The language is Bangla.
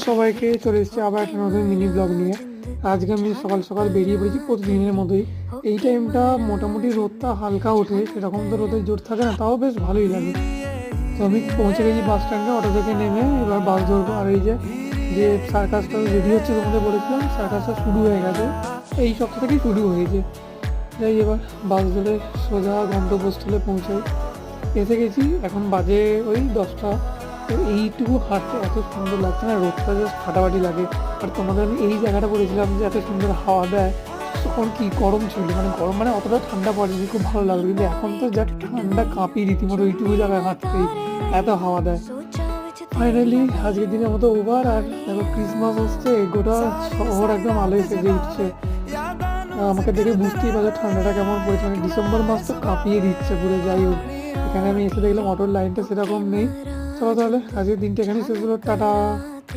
সবাইকে চলে এসেছি আবার একটা নতুন মিনি ব্লগ নিয়ে। আজকে আমি সকাল সকাল বেরিয়ে পড়েছি প্রতিদিনের মতোই। এই টাইমটা মোটামুটি রোদটা হালকা ওঠে, সেরকম তো রোদের জোর থাকে না, তাও বেশ ভালোই লাগে। তো আমি পৌঁছে গেছি বাস স্ট্যান্ডে, অটো থেকে নেমে এবার বাস ধরবো। আর এই যে যে সার্কাসটা রেডি হচ্ছে তোমাদের বলেছিলাম, সার্কাসটা শুরু হয়ে গেছে, এই সপ্তাহ থেকেই শুরু হয়েছে। যাই এবার বাস ধরে সোজা গন্তব্যস্থলে পৌঁছাই। এসে গেছি, এখন বাজে ওই 10টা। তো এইটুকু হাঁটতে এত সুন্দর লাগছে না, রোদটা জাস্ট ফাটাফাটি লাগে। আর তোমাদের আমি এই জায়গাটা বলেছিলাম যে এত সুন্দর হাওয়া দেয়, তখন কি গরম ছিল, মানে গরম মানে অতটা ঠান্ডা পড়েনি, খুব ভালো লাগলো। কিন্তু এখন তো যা ঠান্ডা, কাঁপি রীতিমতো এইটুকু জায়গায় হাঁটতেই, এত হাওয়া দেয়। ফাইনালি আজকের দিনের মতো ওভার। আর দেখো ক্রিসমাস হচ্ছে, গোটা শহর একদম আলোয় সেজে উঠছে। আমাকে দেখে বুঝতেই পারছো ঠান্ডাটা কেমন পড়েছে, মানে ডিসেম্বর মাস তো কাঁপিয়ে দিচ্ছে পুরো। যাই হোক, এখানে আমি এসে দেখলাম অটোর লাইনটা সেরকম নেই। চলো তাহলে আজকের দিনটা এখানেই শেষ হলো, টাটা।